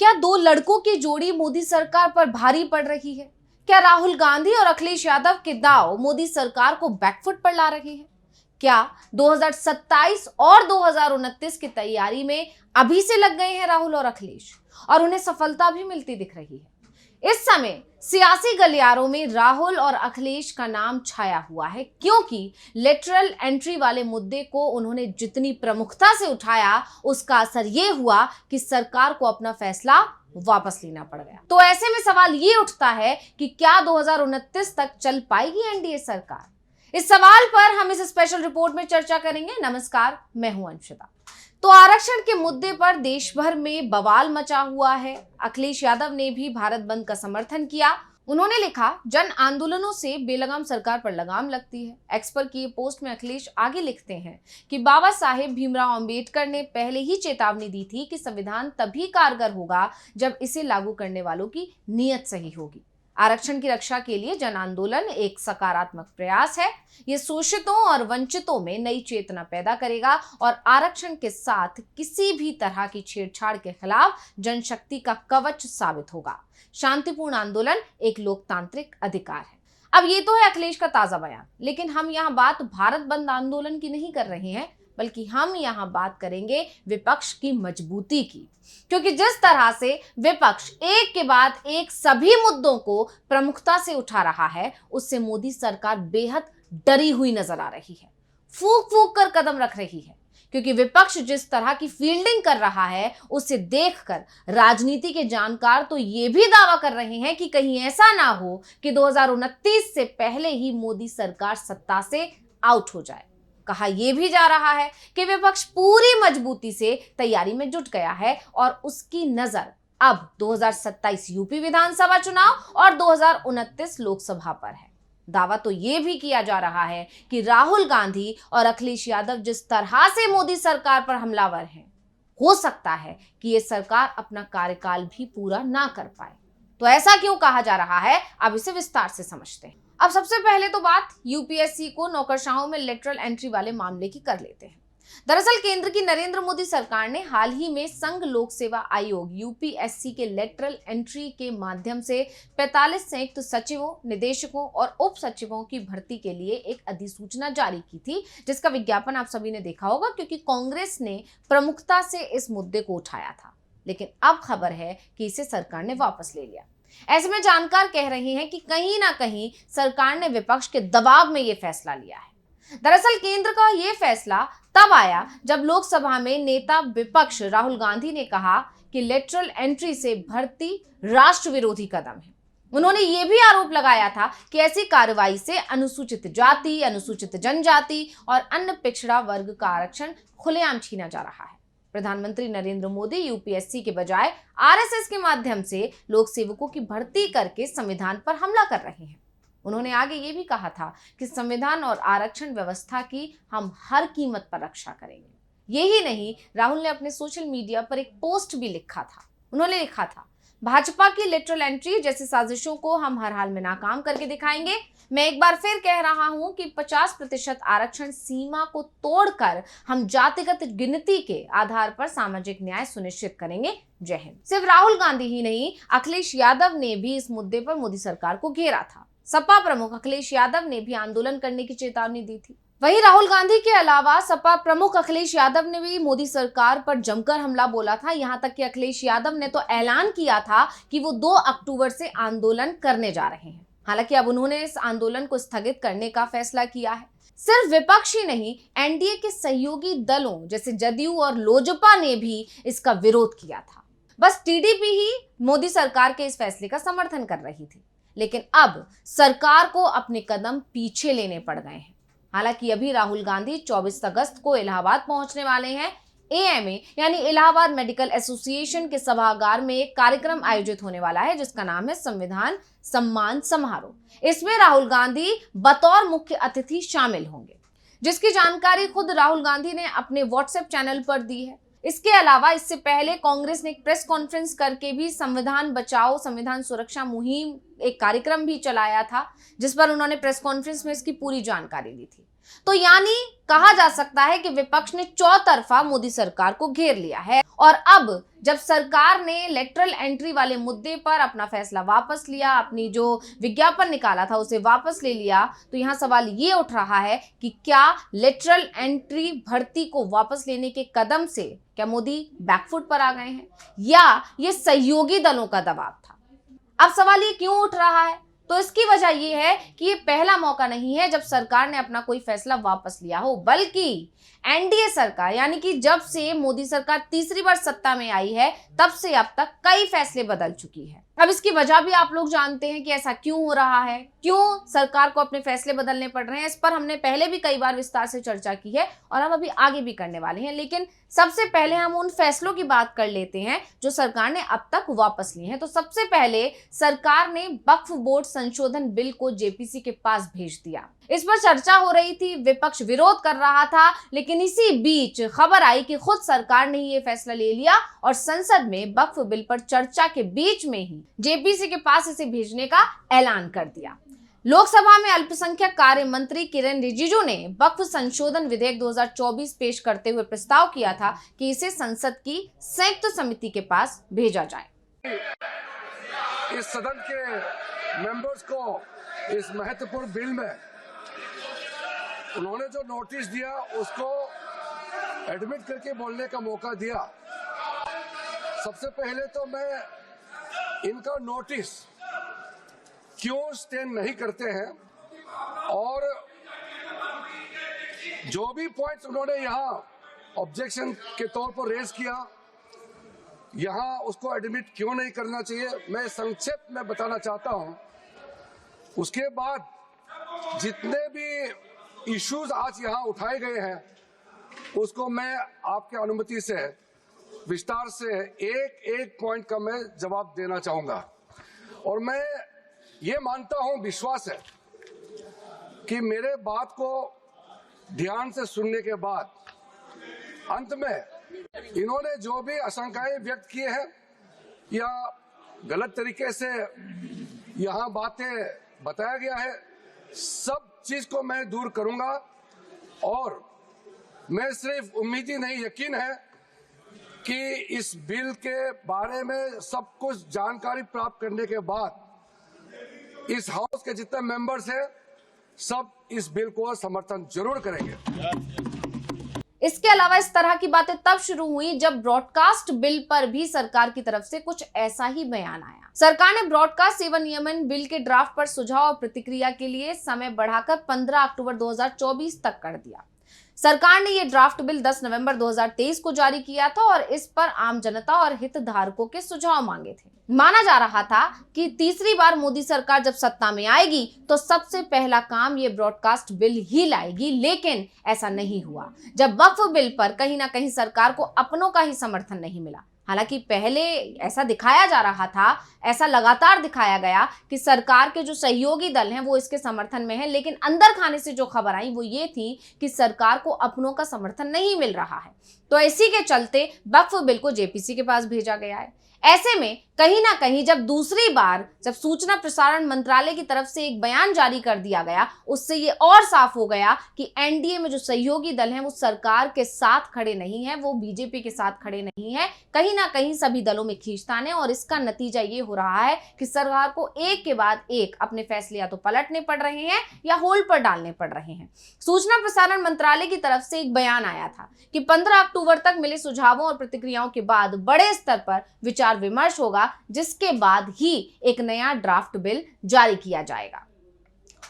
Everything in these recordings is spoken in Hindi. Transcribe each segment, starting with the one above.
क्या दो लड़कों की जोड़ी मोदी सरकार पर भारी पड़ रही है? क्या राहुल गांधी और अखिलेश यादव के दांव मोदी सरकार को बैकफुट पर ला रहे हैं? क्या 2027 और 2029 की तैयारी में अभी से लग गए हैं राहुल और अखिलेश और उन्हें सफलता भी मिलती दिख रही है? इस समय सियासी गलियारों में राहुल और अखिलेश का नाम छाया हुआ है क्योंकि लेटरल एंट्री वाले मुद्दे को उन्होंने जितनी प्रमुखता से उठाया उसका असर यह हुआ कि सरकार को अपना फैसला वापस लेना पड़ गया। तो ऐसे में सवाल ये उठता है कि क्या 2029 तक चल पाएगी एनडीए सरकार? इस सवाल पर हम इस स्पेशल रिपोर्ट में चर्चा करेंगे। नमस्कार, मैं हूं अंशिता। तो आरक्षण के मुद्दे पर देश भर में बवाल मचा हुआ है। अखिलेश यादव ने भी भारत बंद का समर्थन किया। उन्होंने लिखा, जन आंदोलनों से बेलगाम सरकार पर लगाम लगती है। एक्स पर की पोस्ट में अखिलेश आगे लिखते हैं कि बाबा साहेब भीमराव अंबेडकर ने पहले ही चेतावनी दी थी कि संविधान तभी कारगर होगा जब इसे लागू करने वालों की नीयत सही होगी। आरक्षण की रक्षा के लिए जन आंदोलन एक सकारात्मक प्रयास है। ये शोषितों और वंचितों में नई चेतना पैदा करेगा और आरक्षण के साथ किसी भी तरह की छेड़छाड़ के खिलाफ जनशक्ति का कवच साबित होगा। शांतिपूर्ण आंदोलन एक लोकतांत्रिक अधिकार है। अब ये तो है अखिलेश का ताजा बयान, लेकिन हम यहाँ बात भारत बंद आंदोलन की नहीं कर रहे हैं, बल्कि हम यहाँ बात करेंगे विपक्ष की मजबूती की, क्योंकि जिस तरह से विपक्ष एक के बाद एक सभी मुद्दों को प्रमुखता से उठा रहा है, उससे मोदी सरकार बेहद डरी हुई नजर आ रही है, फूंक फूंक कर कदम रख रही है। क्योंकि विपक्ष जिस तरह की फील्डिंग कर रहा है उसे देखकर राजनीति के जानकार तो ये भी दावा कर रहे हैं कि कहीं ऐसा ना हो कि 2029 से पहले ही मोदी सरकार सत्ता से आउट हो जाए। कहा यह भी जा रहा है कि विपक्ष पूरी मजबूती से तैयारी में जुट गया है और उसकी नजर अब 2027 यूपी विधानसभा चुनाव और 2029 लोकसभा पर है। दावा तो यह भी किया जा रहा है कि राहुल गांधी और अखिलेश यादव जिस तरह से मोदी सरकार पर हमलावर हैं, हो सकता है कि यह सरकार अपना कार्यकाल भी पूरा ना कर पाए। तो ऐसा क्यों कहा जा रहा है, अब इसे विस्तार से समझते हैं। अब सबसे पहले तो बात यूपीएससी को नौकरशाहों में लेटरल एंट्री वाले मामले की कर लेते हैं। दरअसल केंद्र की नरेंद्र मोदी सरकार ने हाल ही में संघ लोक सेवा आयोग यूपीएससी के लेटरल एंट्री के माध्यम से 45 संयुक्त सचिवों, निदेशकों और उप सचिवों की भर्ती के लिए एक अधिसूचना जारी की थी, जिसका विज्ञापन आप सभी ने देखा होगा क्योंकि कांग्रेस ने प्रमुखता से इस मुद्दे को उठाया था। लेकिन अब खबर है कि इसे सरकार ने वापस ले लिया। ऐसे में जानकार कह रहे हैं कि कहीं ना कहीं सरकार ने विपक्ष के दबाव में यह फैसला लिया है। दरअसल केंद्र का यह फैसला तब आया जब लोकसभा में नेता विपक्ष राहुल गांधी ने कहा कि लेटरल एंट्री से भर्ती राष्ट्र विरोधी कदम है। उन्होंने यह भी आरोप लगाया था कि ऐसी कार्रवाई से अनुसूचित जाति, अनुसूचित जनजाति और अन्य पिछड़ा वर्ग का आरक्षण खुलेआम छीना जा रहा है। प्रधानमंत्री नरेंद्र मोदी यूपीएससी के बजाय आरएसएस के माध्यम से लोक सेवकों की भर्ती करके संविधान पर हमला कर रहे हैं। उन्होंने आगे ये भी कहा था कि संविधान और आरक्षण व्यवस्था की हम हर कीमत पर रक्षा करेंगे। यही नहीं, राहुल ने अपने सोशल मीडिया पर एक पोस्ट भी लिखा था। उन्होंने लिखा था, भाजपा की लेटरल एंट्री जैसी साजिशों को हम हर हाल में नाकाम करके दिखाएंगे। मैं एक बार फिर कह रहा हूं कि 50% आरक्षण सीमा को तोड़कर हम जातिगत गिनती के आधार पर सामाजिक न्याय सुनिश्चित करेंगे। जय हिंद। सिर्फ राहुल गांधी ही नहीं, अखिलेश यादव ने भी इस मुद्दे पर मोदी सरकार को घेरा था। सपा प्रमुख अखिलेश यादव ने भी आंदोलन करने की चेतावनी दी थी। वहीं राहुल गांधी के अलावा सपा प्रमुख अखिलेश यादव ने भी मोदी सरकार पर जमकर हमला बोला था। यहां तक कि अखिलेश यादव ने तो ऐलान किया था कि वो 2 अक्टूबर से आंदोलन करने जा रहे हैं। हालांकि अब उन्होंने इस आंदोलन को स्थगित करने का फैसला किया है। सिर्फ विपक्ष ही नहीं, एनडीए के सहयोगी दलों जैसे जदयू और लोजपा ने भी इसका विरोध किया था। बस टीडीपी ही मोदी सरकार के इस फैसले का समर्थन कर रही थी। लेकिन अब सरकार को अपने कदम पीछे लेने पड़ गए हैं। हालांकि अभी राहुल गांधी 24 अगस्त को इलाहाबाद पहुंचने वाले हैं। एएमए यानी इलाहाबाद मेडिकल एसोसिएशन के सभागार में एक कार्यक्रम आयोजित होने वाला है जिसका नाम है संविधान सम्मान समारोह। इसमें राहुल गांधी बतौर मुख्य अतिथि शामिल होंगे, जिसकी जानकारी खुद राहुल गांधी ने अपने व्हाट्सएप चैनल पर दी है। इसके अलावा इससे पहले कांग्रेस ने एक प्रेस कॉन्फ्रेंस करके भी संविधान बचाओ संविधान सुरक्षा मुहिम एक कार्यक्रम भी चलाया था, जिस पर उन्होंने प्रेस कॉन्फ्रेंस में इसकी पूरी जानकारी दी थी। तो यानी कहा जा सकता है कि विपक्ष ने चौतरफा मोदी सरकार को घेर लिया है और अब जब सरकार ने लेटरल एंट्री वाले मुद्दे पर अपना फैसला वापस लिया, अपनी जो विज्ञापन निकाला था उसे वापस ले लिया, तो यहां सवाल ये उठ रहा है कि क्या लेटरल एंट्री भर्ती को वापस लेने के कदम से क्या मोदी बैकफुट पर आ गए हैं या ये सहयोगी दलों का दबाव था। अब सवाल ये क्यों उठ रहा है, तो इसकी वजह यह है कि ये पहला मौका नहीं है जब सरकार ने अपना कोई फैसला वापस लिया हो, बल्कि एनडीए सरकार यानी कि जब से मोदी सरकार तीसरी बार सत्ता में आई है तब से अब तक कई फैसले बदल चुकी है। अब इसकी वजह भी आप लोग जानते हैं कि ऐसा क्यों हो रहा है, क्यों सरकार को अपने फैसले बदलने पड़ रहे हैं। इस पर हमने पहले भी कई बार विस्तार से चर्चा की है और हम अभी आगे भी करने वाले हैं, लेकिन सबसे पहले हम उन फैसलों की बात कर लेते हैं जो सरकार ने अब तक वापस लिए हैं। तो सबसे पहले सरकार ने वक्फ बोर्ड संशोधन बिल को जेपीसी के पास भेज दिया। इस पर चर्चा हो रही थी, विपक्ष विरोध कर रहा था, लेकिन इसी बीच खबर आई कि खुद सरकार ने ही ये फैसला ले लिया और संसद में वक्फ बिल पर चर्चा के बीच में ही जेपीसी के पास इसे भेजने का ऐलान कर दिया। लोकसभा में अल्पसंख्यक कार्य मंत्री किरेन रिजिजू ने वक्फ संशोधन विधेयक 2024 पेश करते हुए प्रस्ताव किया था कि इसे संसद की संयुक्त समिति के पास भेजा जाए। इस सदन के मेंबर्स को इस महत्वपूर्ण बिल में उन्होंने जो नोटिस दिया उसको एडमिट करके बोलने का मौका दिया। सबसे पहले तो मैं इनका नोटिस क्यों स्टैंड नहीं करते हैं और जो भी पॉइंट्स उन्होंने यहाँ ऑब्जेक्शन के तौर पर रेज किया, यहाँ उसको एडमिट क्यों नहीं करना चाहिए, मैं संक्षेप में बताना चाहता हूँ। उसके बाद जितने भी इश्यूज आज यहाँ उठाए गए हैं उसको मैं आपके अनुमति से विस्तार से एक एक पॉइंट का मैं जवाब देना चाहूंगा। और मैं ये मानता हूं, विश्वास है कि मेरे बात को ध्यान से सुनने के बाद अंत में इन्होंने जो भी आशंकाएं व्यक्त किए हैं या गलत तरीके से यहाँ बातें बताया गया है, सब चीज को मैं दूर करूंगा और मैं सिर्फ उम्मीद ही नहीं, यकीन है कि इस बिल के बारे में सब कुछ जानकारी प्राप्त करने के बाद इस हाउस के जितने मेंबर्स हैं सब इस बिल को समर्थन जरूर करेंगे। इसके अलावा इस तरह की बातें तब शुरू हुई जब ब्रॉडकास्ट बिल पर भी सरकार की तरफ से कुछ ऐसा ही बयान आया। सरकार ने ब्रॉडकास्ट सेवा नियमन बिल के ड्राफ्ट पर सुझाव और प्रतिक्रिया के लिए समय बढ़ाकर 15 अक्टूबर 2024 तक कर दिया। सरकार ने यह ड्राफ्ट बिल 10 नवंबर 2023 को जारी किया था और इस पर आम जनता और हितधारकों के सुझाव मांगे थे। माना जा रहा था कि तीसरी बार मोदी सरकार जब सत्ता में आएगी तो सबसे पहला काम ये ब्रॉडकास्ट बिल ही लाएगी, लेकिन ऐसा नहीं हुआ जब वक्फ बिल पर कहीं ना कहीं सरकार को अपनों का ही समर्थन नहीं मिला। हालांकि पहले ऐसा दिखाया जा रहा था, ऐसा लगातार दिखाया गया कि सरकार के जो सहयोगी दल हैं वो इसके समर्थन में हैं, लेकिन अंदर खाने से जो खबर आई वो ये थी कि सरकार को अपनों का समर्थन नहीं मिल रहा है। तो इसी के चलते वक्फ बिल को जेपीसी के पास भेजा गया है। ऐसे में कहीं ना कहीं जब दूसरी बार जब सूचना प्रसारण मंत्रालय की तरफ से एक बयान जारी कर दिया गया, उससे ये और साफ हो गया कि एनडीए में जो सहयोगी दल हैं वो सरकार के साथ खड़े नहीं हैं, वो बीजेपी के साथ खड़े नहीं हैं। कहीं ना कहीं सभी दलों में खींचतान है और इसका नतीजा ये हो रहा है कि सरकार को एक के बाद एक अपने फैसले या तो पलटने पड़ रहे हैं या होल्ड पर डालने पड़ रहे हैं। सूचना प्रसारण मंत्रालय की तरफ से एक बयान आया था कि 15 अक्टूबर तक मिले सुझावों और प्रतिक्रियाओं के बाद बड़े स्तर पर विचार विमर्श होगा, जिसके बाद ही एक नया ड्राफ्ट बिल जारी किया जाएगा।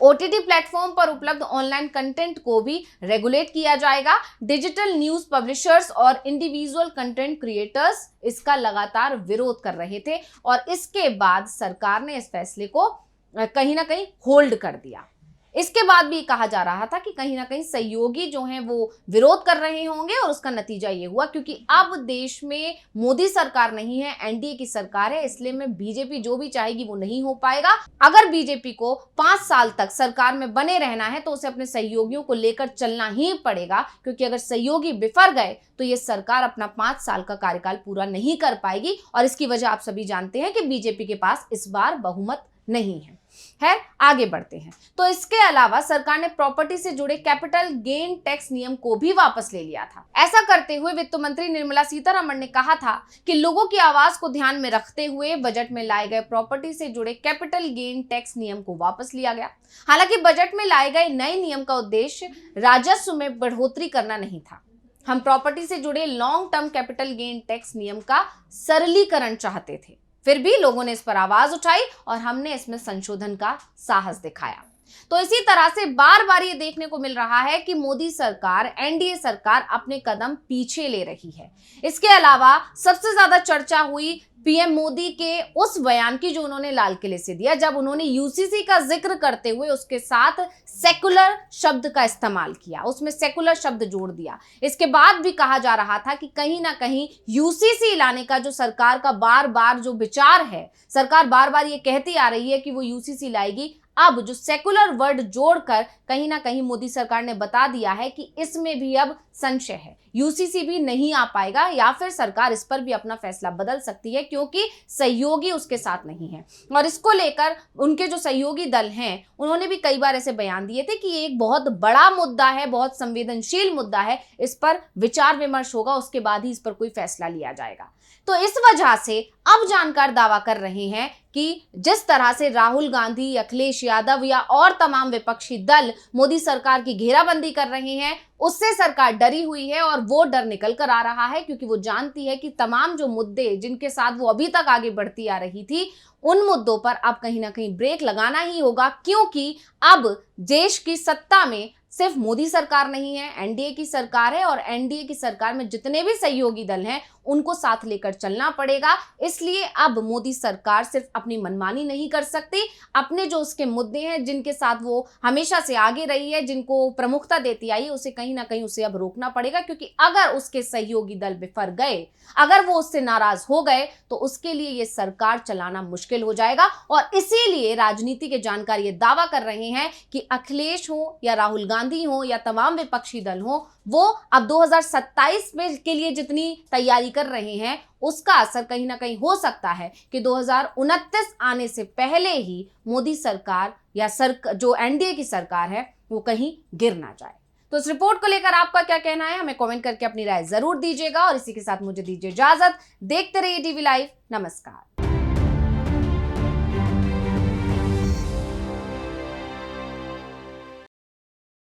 ओटीटी प्लेटफॉर्म पर उपलब्ध ऑनलाइन कंटेंट को भी रेगुलेट किया जाएगा। डिजिटल न्यूज पब्लिशर्स और इंडिविजुअल कंटेंट क्रिएटर्स इसका लगातार विरोध कर रहे थे और इसके बाद सरकार ने इस फैसले को कहीं ना कहीं होल्ड कर दिया। इसके बाद भी कहा जा रहा था कि कहीं ना कहीं सहयोगी जो हैं वो विरोध कर रहे होंगे और उसका नतीजा ये हुआ, क्योंकि अब देश में मोदी सरकार नहीं है, एनडीए की सरकार है, इसलिए में बीजेपी जो भी चाहेगी वो नहीं हो पाएगा। अगर बीजेपी को 5 साल तक सरकार में बने रहना है तो उसे अपने सहयोगियों को लेकर चलना ही पड़ेगा, क्योंकि अगर सहयोगी बिफर गए तो ये सरकार अपना 5 साल का कार्यकाल पूरा नहीं कर पाएगी और इसकी वजह आप सभी जानते हैं कि बीजेपी के पास इस बार बहुमत नहीं है। खैर आगे बढ़ते हैं। तो इसके अलावा सरकार ने प्रॉपर्टी से जुड़े कैपिटल गेन टैक्स नियम को भी वापस ले लिया था। ऐसा करते हुए वित्त मंत्री निर्मला सीतारमण ने कहा था कि लोगों की आवाज को ध्यान में रखते हुए बजट में लाए गए प्रॉपर्टी से जुड़े कैपिटल गेन टैक्स नियम को वापस लिया गया। हालांकि बजट में लाए गए नए नियम का उद्देश्य राजस्व में बढ़ोतरी करना नहीं था। हम प्रॉपर्टी से जुड़े long term capital gain tax नियम का सरलीकरण चाहते थे। फिर भी लोगों ने इस पर आवाज उठाई और हमने इसमें संशोधन का साहस दिखाया। तो इसी तरह से बार बार ये देखने को मिल रहा है कि मोदी सरकार, एनडीए सरकार अपने कदम पीछे ले रही है। इसके अलावा सबसे ज्यादा चर्चा हुई पीएम मोदी के उस बयान की जो उन्होंने लाल किले से दिया, जब उन्होंने यूसीसी का जिक्र करते हुए उसके साथ सेकुलर शब्द का इस्तेमाल किया, उसमें सेकुलर शब्द जोड़ दिया। इसके बाद भी कहा जा रहा था कि कहीं ना कहीं यूसीसी लाने का जो सरकार का बार बार जो विचार है, सरकार बार बार ये कहती आ रही है कि वो यूसीसी लाएगी। अब जो सेकुलर वर्ड जोड़कर कहीं ना कहीं मोदी सरकार ने बता दिया है कि इसमें भी अब संशय है, यूसीसी भी नहीं आ पाएगा या फिर सरकार इस पर भी अपना फैसला बदल सकती है, क्योंकि सहयोगी उसके साथ नहीं है। और इसको लेकर उनके जो सहयोगी दल हैं उन्होंने भी कई बार ऐसे बयान दिए थे कि ये एक बहुत बड़ा मुद्दा है, बहुत संवेदनशील मुद्दा है, इस पर विचार विमर्श होगा, उसके बाद ही इस पर कोई फैसला लिया जाएगा। तो इस वजह से अब जानकार दावा कर रहे हैं कि जिस तरह से राहुल गांधी, अखिलेश यादव या और तमाम विपक्षी दल मोदी सरकार की घेराबंदी कर रहे हैं, उससे सरकार डरी हुई है और वो डर निकल कर आ रहा है, क्योंकि वो जानती है कि तमाम जो मुद्दे जिनके साथ वो अभी तक आगे बढ़ती आ रही थी, उन मुद्दों पर अब कहीं ना कहीं ब्रेक लगाना ही होगा, क्योंकि अब देश की सत्ता में सिर्फ मोदी सरकार नहीं है, एनडीए की सरकार है और एनडीए की सरकार में जितने भी सहयोगी दल हैं उनको साथ लेकर चलना पड़ेगा। इसलिए अब मोदी सरकार सिर्फ अपनी मनमानी नहीं कर सकती, अपने जो उसके मुद्दे हैं जिनके साथ वो हमेशा से आगे रही है, जिनको प्रमुखता देती आई है, उसे कहीं ना कहीं उसे अब रोकना पड़ेगा, क्योंकि अगर उसके सहयोगी दल बिफर गए, अगर वो उससे नाराज हो गए तो उसके लिए ये सरकार चलाना मुश्किल हो जाएगा। और इसीलिए राजनीति के जानकार ये दावा कर रहे हैं कि अखिलेश हो या राहुल गांधी हो या तमाम विपक्षी दल हो, वो अब 2027 में के लिए जितनी तैयारी कर रहे हैं उसका असर कहीं ना कहीं हो सकता है कि 2029 आने से पहले ही मोदी सरकार या जो एनडीए की सरकार है वो कहीं गिर ना जाए। तो इस रिपोर्ट को लेकर आपका क्या कहना है, हमें कमेंट करके अपनी राय जरूर दीजिएगा और इसी के साथ मुझे दीजिए इजाजत। देखते रहिए टीवी लाइव। नमस्कार।